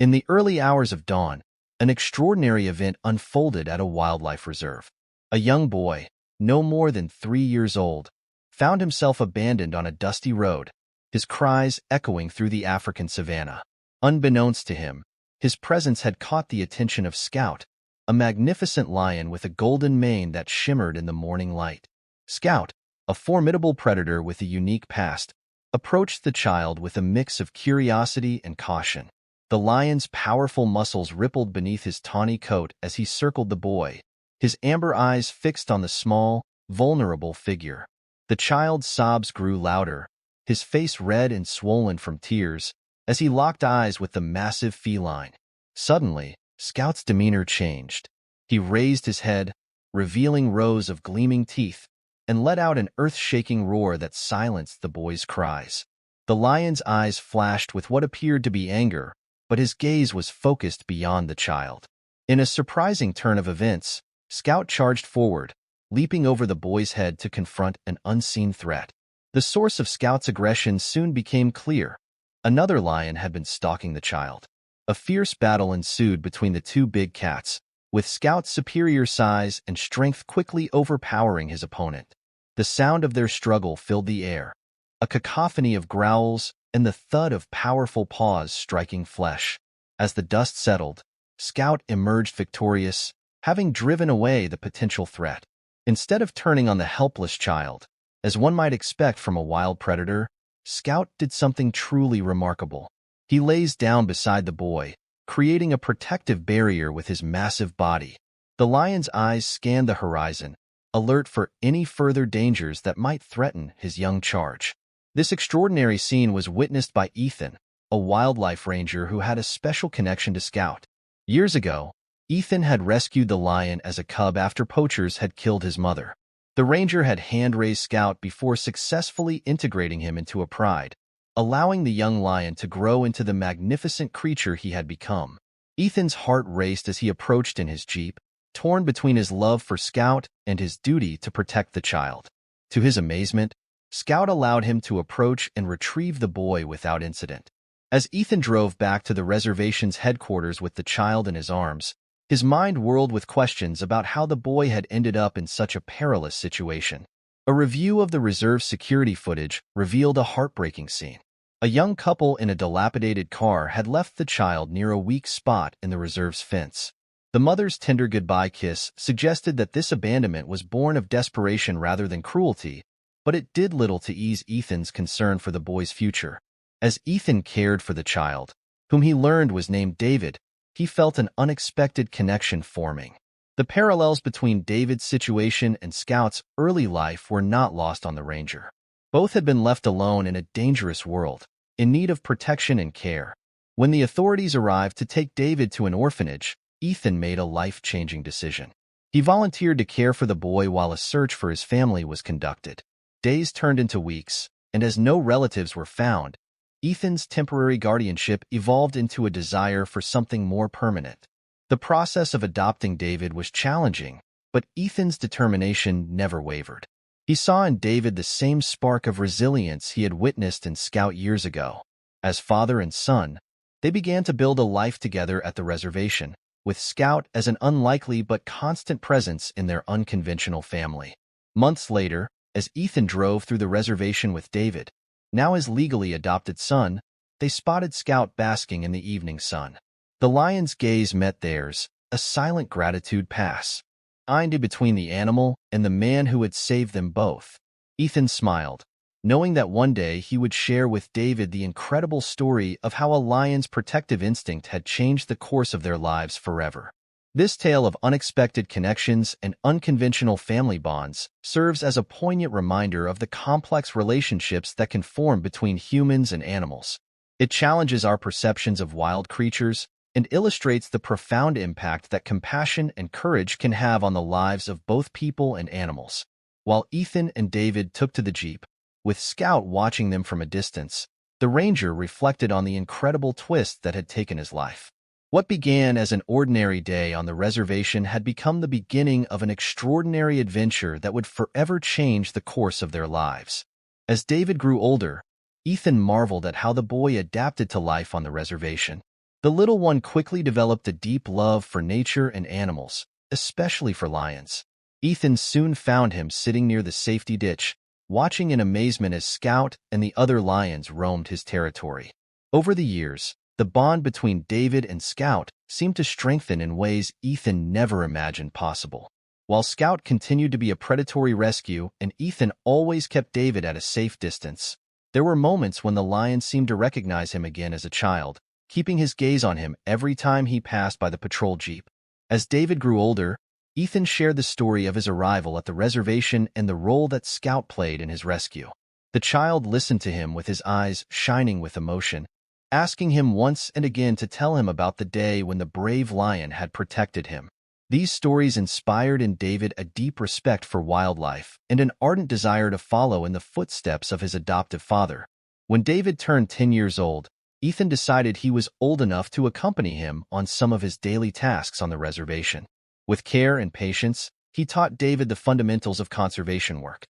In the early hours of dawn, an extraordinary event unfolded at a wildlife reserve. A young boy, no more than 3 years old, found himself abandoned on a dusty road, his cries echoing through the African savanna. Unbeknownst to him, his presence had caught the attention of Scout, a magnificent lion with a golden mane that shimmered in the morning light. Scout, a formidable predator with a unique past, approached the child with a mix of curiosity and caution. The lion's powerful muscles rippled beneath his tawny coat as he circled the boy, his amber eyes fixed on the small, vulnerable figure. The child's sobs grew louder, his face red and swollen from tears, as he locked eyes with the massive feline. Suddenly, Scout's demeanor changed. He raised his head, revealing rows of gleaming teeth, and let out an earth-shaking roar that silenced the boy's cries. The lion's eyes flashed with what appeared to be anger, but his gaze was focused beyond the child. In a surprising turn of events, Scout charged forward, leaping over the boy's head to confront an unseen threat. The source of Scout's aggression soon became clear. Another lion had been stalking the child. A fierce battle ensued between the two big cats, with Scout's superior size and strength quickly overpowering his opponent. The sound of their struggle filled the air, a cacophony of growls and the thud of powerful paws striking flesh. As the dust settled, Scout emerged victorious, having driven away the potential threat. Instead of turning on the helpless child, as one might expect from a wild predator, Scout did something truly remarkable. He lays down beside the boy, creating a protective barrier with his massive body. The lion's eyes scanned the horizon, alert for any further dangers that might threaten his young charge. This extraordinary scene was witnessed by Ethan, a wildlife ranger who had a special connection to Scout. Years ago, Ethan had rescued the lion as a cub after poachers had killed his mother. The ranger had hand-raised Scout before successfully integrating him into a pride, allowing the young lion to grow into the magnificent creature he had become. Ethan's heart raced as he approached in his jeep, torn between his love for Scout and his duty to protect the child. To his amazement, Scout allowed him to approach and retrieve the boy without incident. As Ethan drove back to the reservation's headquarters with the child in his arms, his mind whirled with questions about how the boy had ended up in such a perilous situation. A review of the reserve's security footage revealed a heartbreaking scene. A young couple in a dilapidated car had left the child near a weak spot in the reserve's fence. The mother's tender goodbye kiss suggested that this abandonment was born of desperation rather than cruelty, but it did little to ease Ethan's concern for the boy's future. As Ethan cared for the child, whom he learned was named David, he felt an unexpected connection forming. The parallels between David's situation and Scout's early life were not lost on the ranger. Both had been left alone in a dangerous world, in need of protection and care. When the authorities arrived to take David to an orphanage, Ethan made a life-changing decision. He volunteered to care for the boy while a search for his family was conducted. Days turned into weeks, and as no relatives were found, Ethan's temporary guardianship evolved into a desire for something more permanent. The process of adopting David was challenging, but Ethan's determination never wavered. He saw in David the same spark of resilience he had witnessed in Scout years ago. As father and son, they began to build a life together at the reservation, with Scout as an unlikely but constant presence in their unconventional family. Months later, as Ethan drove through the reservation with David, now his legally adopted son, they spotted Scout basking in the evening sun. The lion's gaze met theirs, a silent gratitude passed between the animal and the man who had saved them both. Ethan smiled, knowing that one day he would share with David the incredible story of how a lion's protective instinct had changed the course of their lives forever. This tale of unexpected connections and unconventional family bonds serves as a poignant reminder of the complex relationships that can form between humans and animals. It challenges our perceptions of wild creatures and illustrates the profound impact that compassion and courage can have on the lives of both people and animals. While Ethan and David took to the jeep, with Scout watching them from a distance, the ranger reflected on the incredible twist that had taken his life. What began as an ordinary day on the reservation had become the beginning of an extraordinary adventure that would forever change the course of their lives. As David grew older, Ethan marveled at how the boy adapted to life on the reservation. The little one quickly developed a deep love for nature and animals, especially for lions. Ethan soon found him sitting near the safety ditch, watching in amazement as Scout and the other lions roamed his territory. Over the years, the bond between David and Scout seemed to strengthen in ways Ethan never imagined possible. While Scout continued to be a predatory rescue and Ethan always kept David at a safe distance, there were moments when the lion seemed to recognize him again as a child, keeping his gaze on him every time he passed by the patrol jeep. As David grew older, Ethan shared the story of his arrival at the reservation and the role that Scout played in his rescue. The child listened to him with his eyes shining with emotion, asking him once and again to tell him about the day when the brave lion had protected him. These stories inspired in David a deep respect for wildlife and an ardent desire to follow in the footsteps of his adoptive father. When David turned 10 years old, Ethan decided he was old enough to accompany him on some of his daily tasks on the reservation. With care and patience, he taught David the fundamentals of conservation work: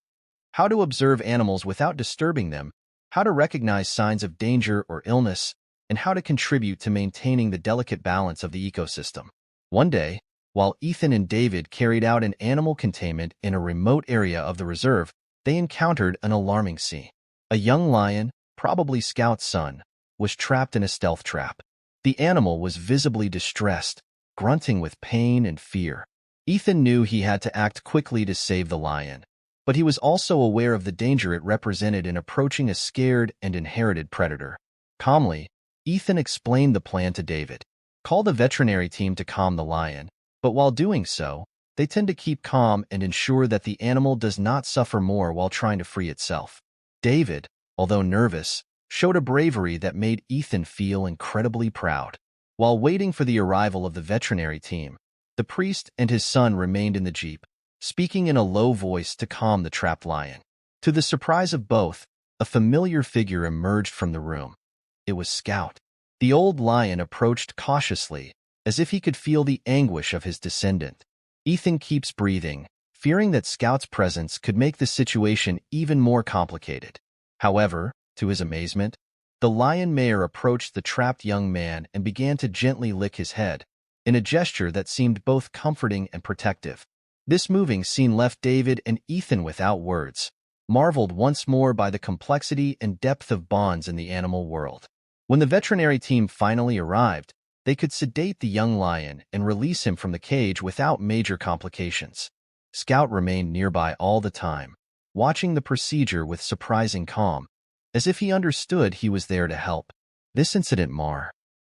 how to observe animals without disturbing them, how to recognize signs of danger or illness, and how to contribute to maintaining the delicate balance of the ecosystem. One day, while Ethan and David carried out an animal containment in a remote area of the reserve, they encountered an alarming scene. A young lion, probably Scout's son, was trapped in a stealth trap. The animal was visibly distressed, grunting with pain and fear. Ethan knew he had to act quickly to save the lion, but he was also aware of the danger it represented in approaching a scared and inherited predator. Calmly, Ethan explained the plan to David: call the veterinary team to calm the lion, but while doing so, they tend to keep calm and ensure that the animal does not suffer more while trying to free itself. David, although nervous, showed a bravery that made Ethan feel incredibly proud. While waiting for the arrival of the veterinary team, the priest and his son remained in the jeep, speaking in a low voice to calm the trapped lion. To the surprise of both, a familiar figure emerged from the room. It was Scout. The old lion approached cautiously, as if he could feel the anguish of his descendant. Ethan keeps breathing, fearing that Scout's presence could make the situation even more complicated. However, to his amazement, the lion mare approached the trapped young man and began to gently lick his head, in a gesture that seemed both comforting and protective. This moving scene left David and Ethan without words, marveled once more by the complexity and depth of bonds in the animal world. When the veterinary team finally arrived, they could sedate the young lion and release him from the cage without major complications. Scout remained nearby all the time, watching the procedure with surprising calm, as if he understood he was there to help. This incident marred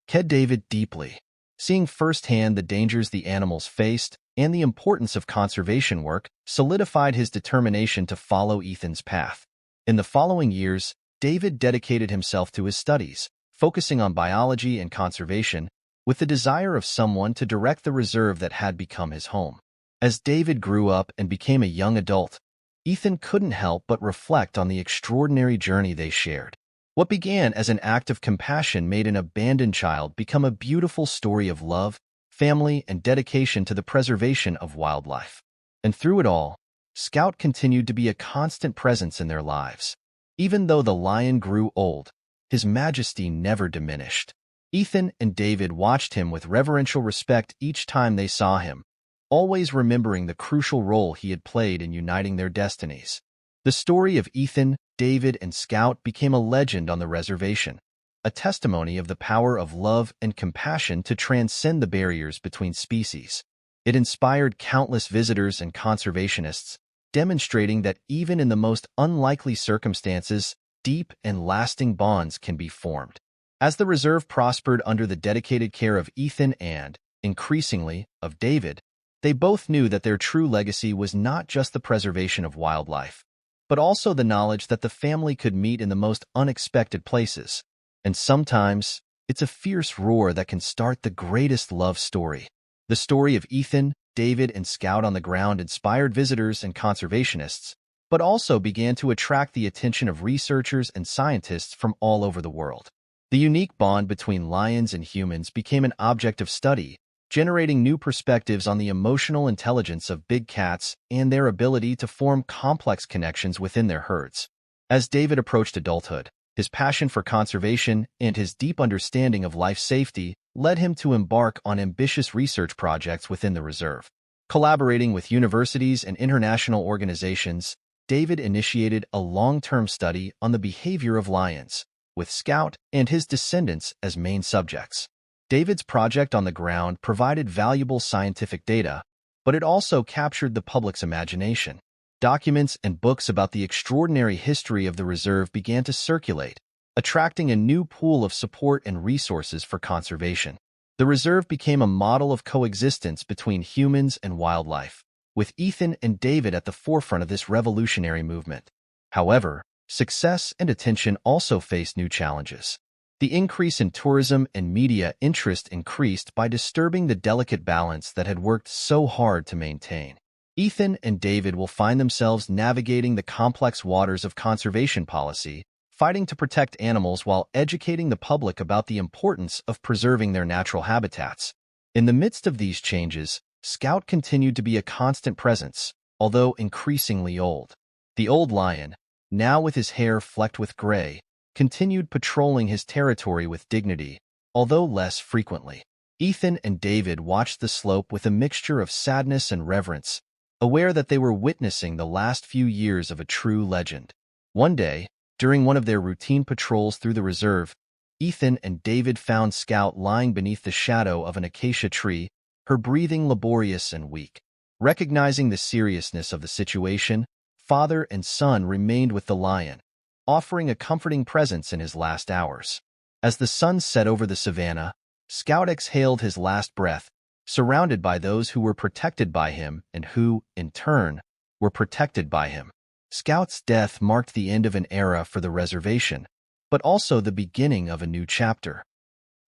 David deeply. Seeing firsthand the dangers the animals faced and the importance of conservation work solidified his determination to follow Ethan's path. In the following years, David dedicated himself to his studies, focusing on biology and conservation, with the desire of someone to direct the reserve that had become his home. As David grew up and became a young adult, Ethan couldn't help but reflect on the extraordinary journey they shared. What began as an act of compassion made an abandoned child become a beautiful story of love, family, and dedication to the preservation of wildlife. And through it all, Scout continued to be a constant presence in their lives. Even though the lion grew old, his majesty never diminished. Ethan and David watched him with reverential respect each time they saw him, always remembering the crucial role he had played in uniting their destinies. The story of Ethan, David, and Scout became a legend on the reservation, a testimony of the power of love and compassion to transcend the barriers between species. It inspired countless visitors and conservationists, demonstrating that even in the most unlikely circumstances, deep and lasting bonds can be formed. As the reserve prospered under the dedicated care of Ethan and, increasingly, of David, they both knew that their true legacy was not just the preservation of wildlife, but also the knowledge that the family could meet in the most unexpected places. And sometimes, it's a fierce roar that can start the greatest love story. The story of Ethan, David, and Scout on the ground inspired visitors and conservationists, but also began to attract the attention of researchers and scientists from all over the world. The unique bond between lions and humans became an object of study, generating new perspectives on the emotional intelligence of big cats and their ability to form complex connections within their herds. As David approached adulthood, His passion for conservation and his deep understanding of life safety led him to embark on ambitious research projects within the reserve. Collaborating with universities and international organizations, David initiated a long-term study on the behavior of lions, with Scout and his descendants as main subjects. David's project on the ground provided valuable scientific data, but it also captured the public's imagination. Documents and books about the extraordinary history of the reserve began to circulate, attracting a new pool of support and resources for conservation. The reserve became a model of coexistence between humans and wildlife, with Ethan and David at the forefront of this revolutionary movement. However, success and attention also faced new challenges. The increase in tourism and media interest increased by disturbing the delicate balance that had worked so hard to maintain. Ethan and David will find themselves navigating the complex waters of conservation policy, fighting to protect animals while educating the public about the importance of preserving their natural habitats. In the midst of these changes, Scout continued to be a constant presence, although increasingly old. The old lion, now with his hair flecked with gray, continued patrolling his territory with dignity, although less frequently. Ethan and David watched the slope with a mixture of sadness and reverence, aware that they were witnessing the last few years of a true legend. One day, during one of their routine patrols through the reserve, Ethan and David found Scout lying beneath the shadow of an acacia tree, her breathing laborious and weak. Recognizing the seriousness of the situation, father and son remained with the lion, offering a comforting presence in his last hours. As the sun set over the savanna, Scout exhaled his last breath, surrounded by those who were protected by him and who, in turn, were protected by him. Scout's death marked the end of an era for the reservation, but also the beginning of a new chapter.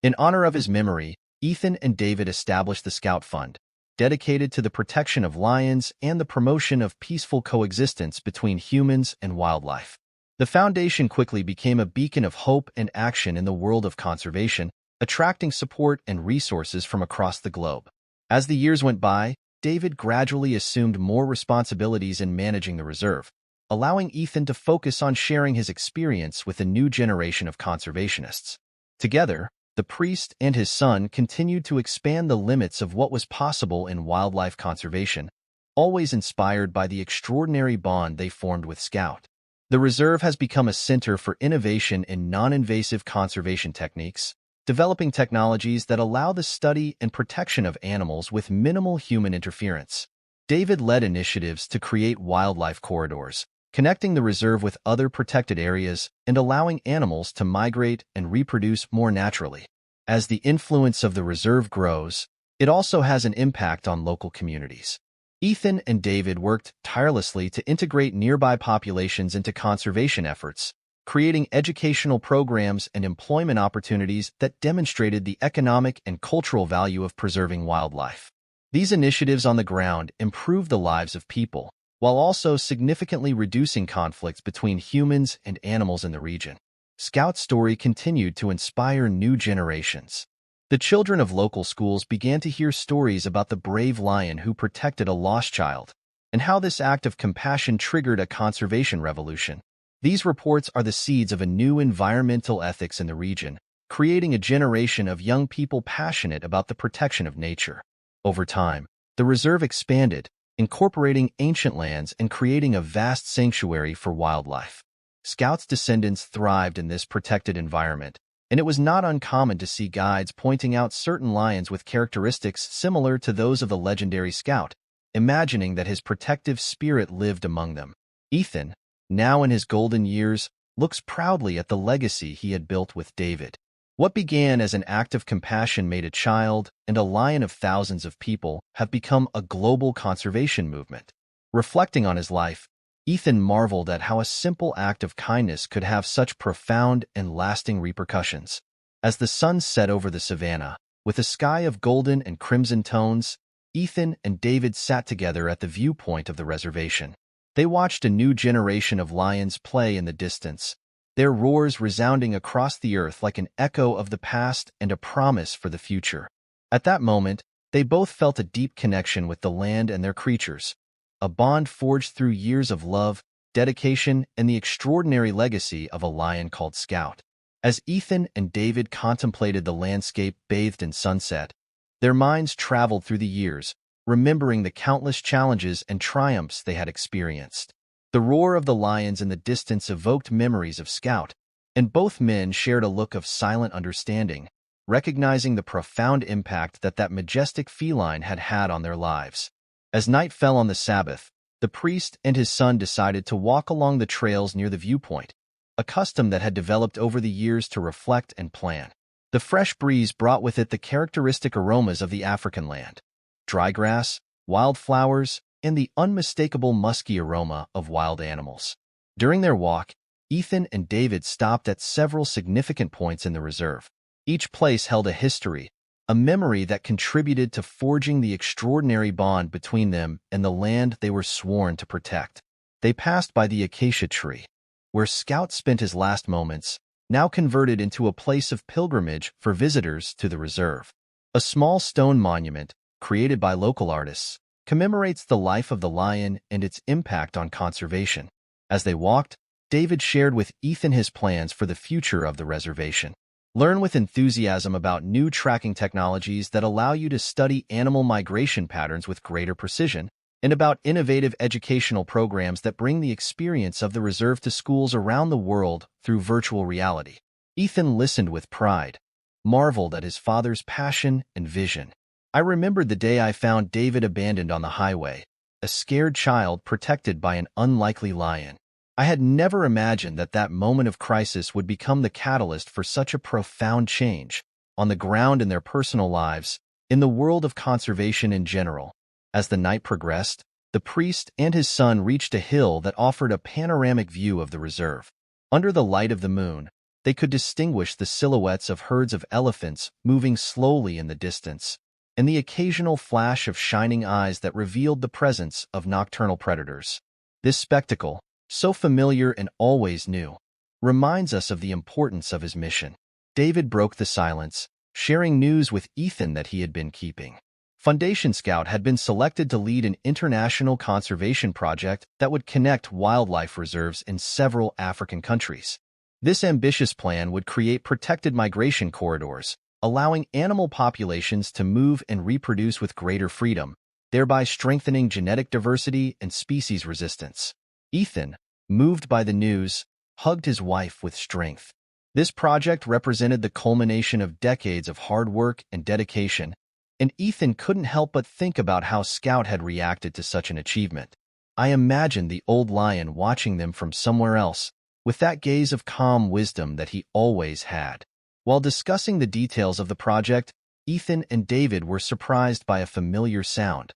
In honor of his memory, Ethan and David established the Scout Fund, dedicated to the protection of lions and the promotion of peaceful coexistence between humans and wildlife. The foundation quickly became a beacon of hope and action in the world of conservation, attracting support and resources from across the globe. As the years went by, David gradually assumed more responsibilities in managing the reserve, allowing Ethan to focus on sharing his experience with a new generation of conservationists. Together, the priest and his son continued to expand the limits of what was possible in wildlife conservation, always inspired by the extraordinary bond they formed with Scout. The reserve has become a center for innovation in non-invasive conservation techniques, developing technologies that allow the study and protection of animals with minimal human interference. David led initiatives to create wildlife corridors, connecting the reserve with other protected areas and allowing animals to migrate and reproduce more naturally. As the influence of the reserve grows, it also has an impact on local communities. Ethan and David worked tirelessly to integrate nearby populations into conservation efforts, creating educational programs and employment opportunities that demonstrated the economic and cultural value of preserving wildlife. These initiatives on the ground improved the lives of people, while also significantly reducing conflicts between humans and animals in the region. Scout's story continued to inspire new generations. The children of local schools began to hear stories about the brave lion who protected a lost child, and how this act of compassion triggered a conservation revolution. These reports are the seeds of a new environmental ethics in the region, creating a generation of young people passionate about the protection of nature. Over time, the reserve expanded, incorporating ancient lands and creating a vast sanctuary for wildlife. Scout's descendants thrived in this protected environment, and it was not uncommon to see guides pointing out certain lions with characteristics similar to those of the legendary Scout, imagining that his protective spirit lived among them. Ethan, now in his golden years, looks proudly at the legacy he had built with David. What began as an act of compassion made a child and a lion of thousands of people have become a global conservation movement. Reflecting on his life, Ethan marveled at how a simple act of kindness could have such profound and lasting repercussions. As the sun set over the savanna, with a sky of golden and crimson tones, Ethan and David sat together at the viewpoint of the reservation. They watched a new generation of lions play in the distance, their roars resounding across the earth like an echo of the past and a promise for the future. At that moment, they both felt a deep connection with the land and their creatures, a bond forged through years of love, dedication, and the extraordinary legacy of a lion called Scout. As Ethan and David contemplated the landscape bathed in sunset, their minds traveled through the years, remembering the countless challenges and triumphs they had experienced. The roar of the lions in the distance evoked memories of Scout, and both men shared a look of silent understanding, recognizing the profound impact that majestic feline had had on their lives. As night fell on the Sabbath, the priest and his son decided to walk along the trails near the viewpoint, a custom that had developed over the years to reflect and plan. The fresh breeze brought with it the characteristic aromas of the African land: dry grass, wild flowers, and the unmistakable musky aroma of wild animals. During their walk, Ethan and David stopped at several significant points in the reserve. Each place held a history, a memory that contributed to forging the extraordinary bond between them and the land they were sworn to protect. They passed by the acacia tree, where Scout spent his last moments, now converted into a place of pilgrimage for visitors to the reserve. A small stone monument, created by local artists, commemorates the life of the lion and its impact on conservation. As they walked, David shared with Ethan his plans for the future of the reservation. Learn with enthusiasm about new tracking technologies that allow you to study animal migration patterns with greater precision, and about innovative educational programs that bring the experience of the reserve to schools around the world through virtual reality. Ethan listened with pride, marveled at his father's passion and vision. I remembered the day I found David abandoned on the highway, a scared child protected by an unlikely lion. I had never imagined that moment of crisis would become the catalyst for such a profound change, on the ground in their personal lives, in the world of conservation in general. As the night progressed, the priest and his son reached a hill that offered a panoramic view of the reserve. Under the light of the moon, they could distinguish the silhouettes of herds of elephants moving slowly in the distance, and the occasional flash of shining eyes that revealed the presence of nocturnal predators. This spectacle, so familiar and always new, reminds us of the importance of his mission. David broke the silence, sharing news with Ethan that he had been keeping. Foundation Scout had been selected to lead an international conservation project that would connect wildlife reserves in several African countries. This ambitious plan would create protected migration corridors, allowing animal populations to move and reproduce with greater freedom, thereby strengthening genetic diversity and species resistance. Ethan, moved by the news, hugged his wife with strength. This project represented the culmination of decades of hard work and dedication, and Ethan couldn't help but think about how Scout had reacted to such an achievement. I imagined the old lion watching them from somewhere else, with that gaze of calm wisdom that he always had. While discussing the details of the project, Ethan and David were surprised by a familiar sound: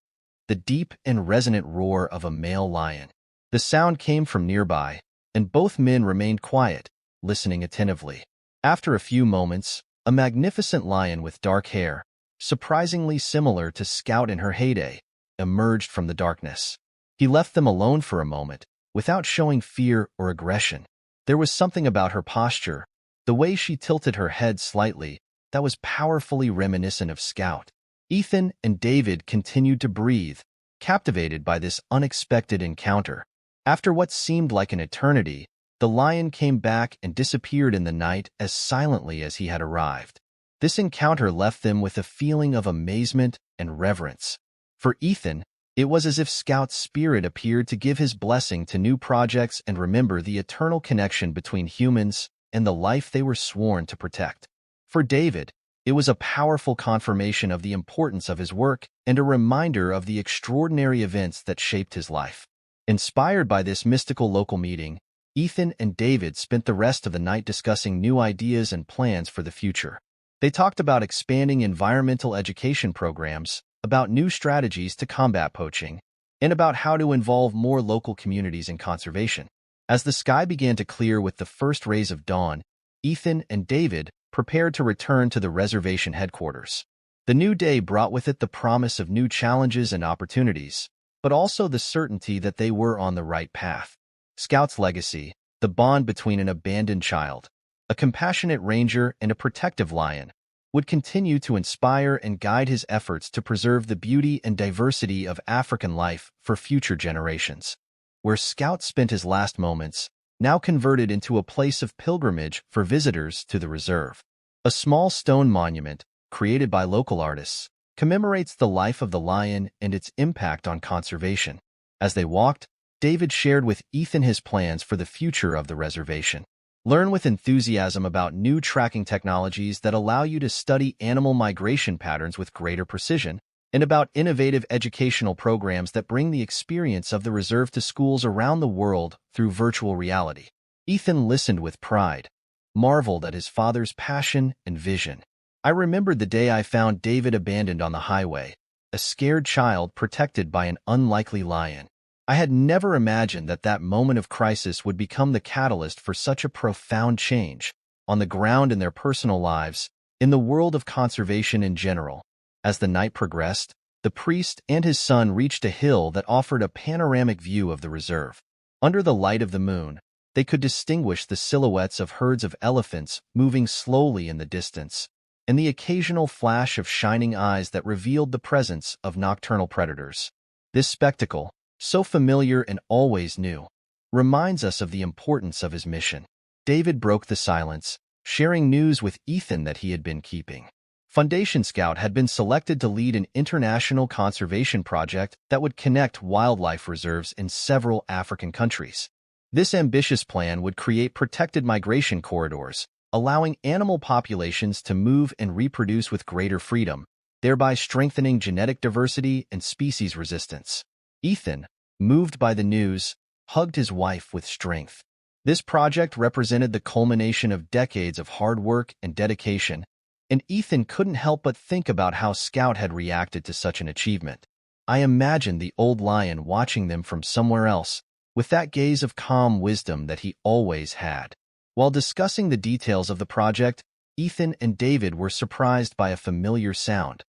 the deep and resonant roar of a male lion. The sound came from nearby, and both men remained quiet, listening attentively. After a few moments, a magnificent lion with dark hair, surprisingly similar to Scout in her heyday, emerged from the darkness. He left them alone for a moment, without showing fear or aggression. There was something about her posture, the way she tilted her head slightly, that was powerfully reminiscent of Scout. Ethan and David continued to breathe, captivated by this unexpected encounter. After what seemed like an eternity, the lion came back and disappeared in the night as silently as he had arrived. This encounter left them with a feeling of amazement and reverence. For Ethan, it was as if Scout's spirit appeared to give his blessing to new projects and remember the eternal connection between humans and the life they were sworn to protect. For David, it was a powerful confirmation of the importance of his work and a reminder of the extraordinary events that shaped his life. Inspired by this mystical local meeting, Ethan and David spent the rest of the night discussing new ideas and plans for the future. They talked about expanding environmental education programs, about new strategies to combat poaching, and about how to involve more local communities in conservation. As the sky began to clear with the first rays of dawn, Ethan and David prepared to return to the reservation headquarters. The new day brought with it the promise of new challenges and opportunities, but also the certainty that they were on the right path. Scout's legacy, the bond between an abandoned child, a compassionate ranger, and a protective lion, would continue to inspire and guide his efforts to preserve the beauty and diversity of African life for future generations. where Scout spent his last moments, now converted into a place of pilgrimage for visitors to the reserve. A small stone monument, created by local artists, commemorates the life of the lion and its impact on conservation. As they walked, David shared with Ethan his plans for the future of the reservation. Learn with enthusiasm about new tracking technologies that allow you to study animal migration patterns with greater precision, and about innovative educational programs that bring the experience of the reserve to schools around the world through virtual reality. Ethan listened with pride, marveled at his father's passion and vision. I remembered the day I found David abandoned on the highway, a scared child protected by an unlikely lion. I had never imagined that that moment of crisis would become the catalyst for such a profound change, on the ground in their personal lives, in the world of conservation in general. As the night progressed, the priest and his son reached a hill that offered a panoramic view of the reserve. Under the light of the moon, they could distinguish the silhouettes of herds of elephants moving slowly in the distance, and the occasional flash of shining eyes that revealed the presence of nocturnal predators. This spectacle, so familiar and always new, reminds us of the importance of his mission. David broke the silence, sharing news with Ethan that he had been keeping. Foundation Scout had been selected to lead an international conservation project that would connect wildlife reserves in several African countries. This ambitious plan would create protected migration corridors, allowing animal populations to move and reproduce with greater freedom, thereby strengthening genetic diversity and species resistance. Ethan, moved by the news, hugged his wife with strength. This project represented the culmination of decades of hard work and dedication, and Ethan couldn't help but think about how Scout had reacted to such an achievement. I imagined the old lion watching them from somewhere else, with that gaze of calm wisdom that he always had. While discussing the details of the project, Ethan and David were surprised by a familiar sound,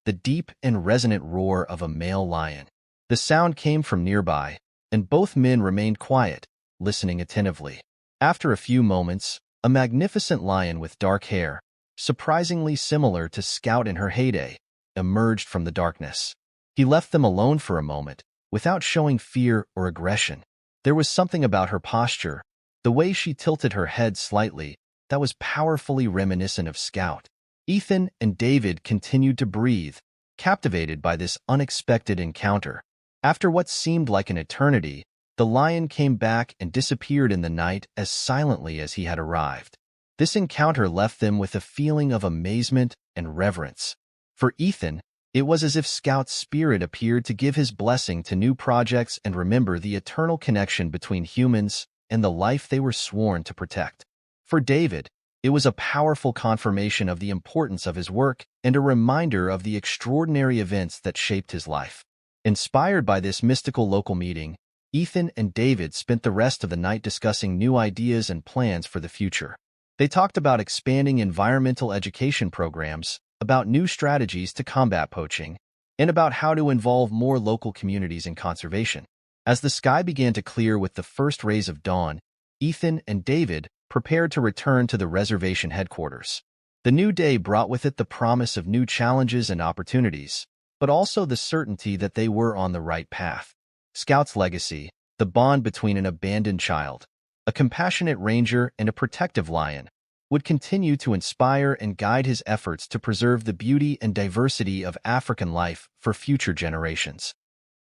the deep and resonant roar of a male lion. The sound came from nearby, and both men remained quiet, listening attentively. After a few moments, a magnificent lion with dark hair, surprisingly similar to Scout in her heyday, emerged from the darkness. He left them alone for a moment, without showing fear or aggression. There was something about her posture, the way she tilted her head slightly, that was powerfully reminiscent of Scout. Ethan and David continued to breathe, captivated by this unexpected encounter. After what seemed like an eternity, the lion came back and disappeared in the night as silently as he had arrived. This encounter left them with a feeling of amazement and reverence. For Ethan, it was as if Scout's spirit appeared to give his blessing to new projects and remember the eternal connection between humans and the life they were sworn to protect. For David, it was a powerful confirmation of the importance of his work and a reminder of the extraordinary events that shaped his life. Inspired by this mystical local meeting, Ethan and David spent the rest of the night discussing new ideas and plans for the future. They talked about expanding environmental education programs, about new strategies to combat poaching, and about how to involve more local communities in conservation. As the sky began to clear with the first rays of dawn, Ethan and David prepared to return to the reservation headquarters. The new day brought with it the promise of new challenges and opportunities, but also the certainty that they were on the right path. Scout's legacy, the bond between an abandoned child, a compassionate ranger, and a protective lion, would continue to inspire and guide his efforts to preserve the beauty and diversity of African life for future generations.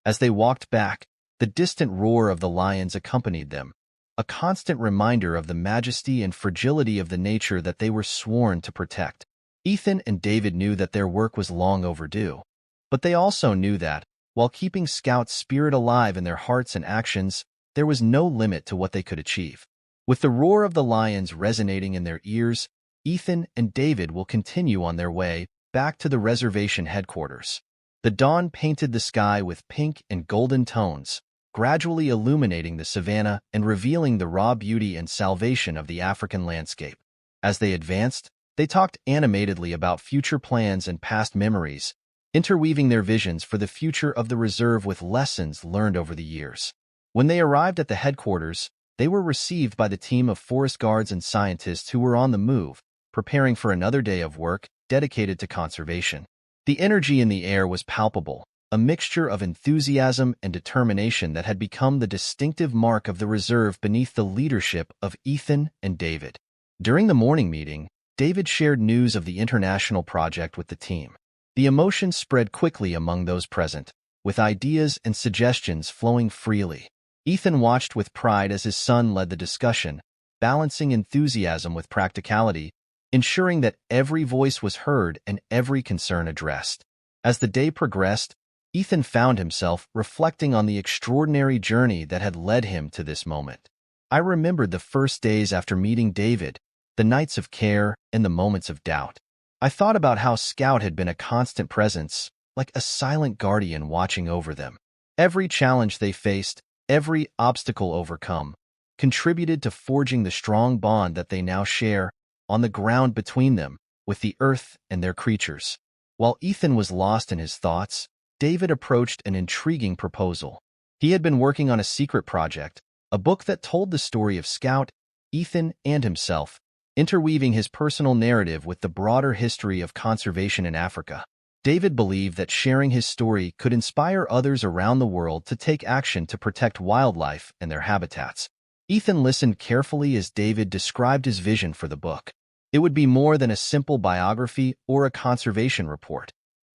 As they walked back, the distant roar of the lions accompanied them, a constant reminder of the majesty and fragility of the nature that they were sworn to protect. Ethan and David knew that their work was long overdue, but they also knew that, while keeping Scout's spirit alive in their hearts and actions, there was no limit to what they could achieve. With the roar of the lions resonating in their ears, Ethan and David will continue on their way back to the reservation headquarters. The dawn painted the sky with pink and golden tones, gradually illuminating the savanna and revealing the raw beauty and salvation of the African landscape. As they advanced, they talked animatedly about future plans and past memories, interweaving their visions for the future of the reserve with lessons learned over the years. When they arrived at the headquarters, they were received by the team of forest guards and scientists who were on the move, preparing for another day of work dedicated to conservation. The energy in the air was palpable, a mixture of enthusiasm and determination that had become the distinctive mark of the reserve beneath the leadership of Ethan and David. During the morning meeting, David shared news of the international project with the team. The emotion spread quickly among those present, with ideas and suggestions flowing freely. Ethan watched with pride as his son led the discussion, balancing enthusiasm with practicality, ensuring that every voice was heard and every concern addressed. As the day progressed, Ethan found himself reflecting on the extraordinary journey that had led him to this moment. I remembered the first days after meeting David, the nights of care and the moments of doubt. I thought about how Scout had been a constant presence, like a silent guardian watching over them. Every challenge they faced, every obstacle overcome, contributed to forging the strong bond that they now share on the ground between them, with the earth and their creatures. While Ethan was lost in his thoughts, David approached an intriguing proposal. He had been working on a secret project, a book that told the story of Scout, Ethan, and himself, interweaving his personal narrative with the broader history of conservation in Africa. David believed that sharing his story could inspire others around the world to take action to protect wildlife and their habitats. Ethan listened carefully as David described his vision for the book. It would be more than a simple biography or a conservation report.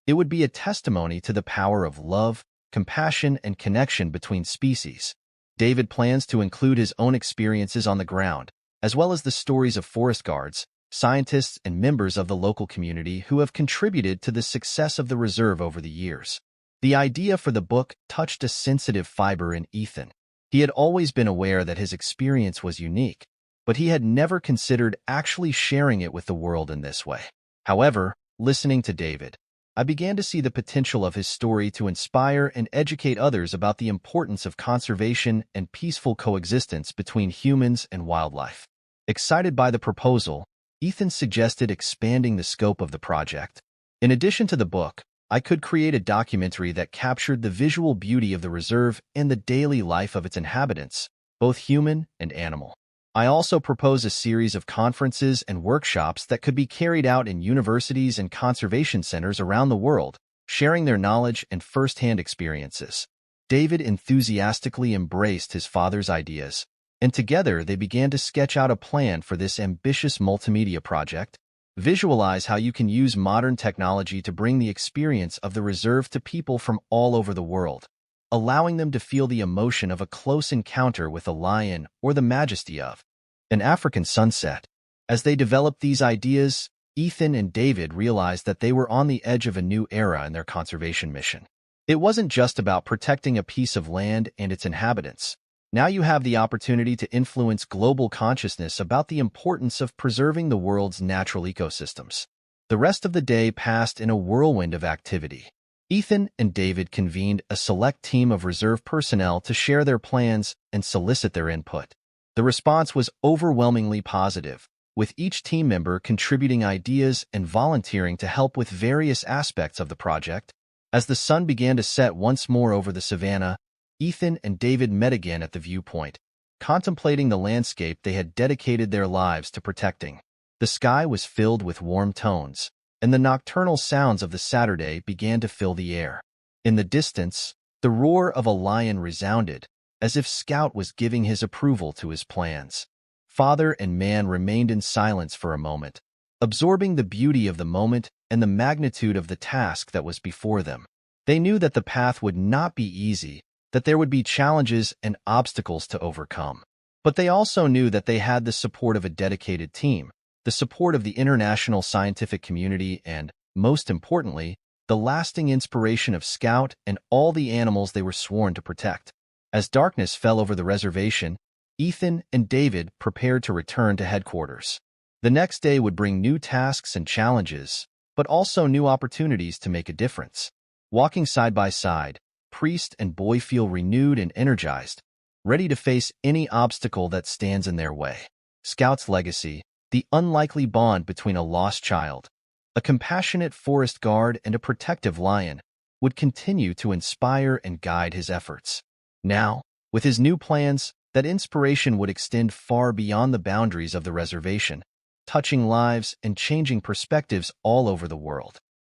It would be a testimony to the power of love, compassion, and connection between species. David plans to include his own experiences on the ground, as well as the stories of forest guards, scientists, and members of the local community who have contributed to the success of the reserve over the years. The idea for the book touched a sensitive fiber in Ethan. He had always been aware that his experience was unique, but he had never considered actually sharing it with the world in this way. However, listening to David, I began to see the potential of his story to inspire and educate others about the importance of conservation and peaceful coexistence between humans and wildlife. Excited by the proposal, Ethan suggested expanding the scope of the project. In addition to the book, I could create a documentary that captured the visual beauty of the reserve and the daily life of its inhabitants, both human and animal. I also propose a series of conferences and workshops that could be carried out in universities and conservation centers around the world, sharing their knowledge and first-hand experiences. David enthusiastically embraced his father's ideas, and together they began to sketch out a plan for this ambitious multimedia project. Visualize how you can use modern technology to bring the experience of the reserve to people from all over the world, allowing them to feel the emotion of a close encounter with a lion or the majesty of an African sunset. As they developed these ideas, Ethan and David realized that they were on the edge of a new era in their conservation mission. It wasn't just about protecting a piece of land and its inhabitants. Now you have the opportunity to influence global consciousness about the importance of preserving the world's natural ecosystems. The rest of the day passed in a whirlwind of activity. Ethan and David convened a select team of reserve personnel to share their plans and solicit their input. The response was overwhelmingly positive, with each team member contributing ideas and volunteering to help with various aspects of the project. As the sun began to set once more over the savannah, Ethan and David met again at the viewpoint, contemplating the landscape they had dedicated their lives to protecting. The sky was filled with warm tones, and the nocturnal sounds of the Saturday began to fill the air. In the distance, the roar of a lion resounded, as if Scout was giving his approval to his plans. Father and man remained in silence for a moment, absorbing the beauty of the moment and the magnitude of the task that was before them. They knew that the path would not be easy, that there would be challenges and obstacles to overcome. But they also knew that they had the support of a dedicated team, the support of the international scientific community, and, most importantly, the lasting inspiration of Scout and all the animals they were sworn to protect. As darkness fell over the reservation, Ethan and David prepared to return to headquarters. The next day would bring new tasks and challenges, but also new opportunities to make a difference. Walking side by side, Priest and boy feel renewed and energized, ready to face any obstacle that stands in their way. Scout's legacy, the unlikely bond between a lost child, a compassionate forest guard, and a protective lion, would continue to inspire and guide his efforts. Now, with his new plans, that inspiration would extend far beyond the boundaries of the reservation, touching lives and changing perspectives all over the world.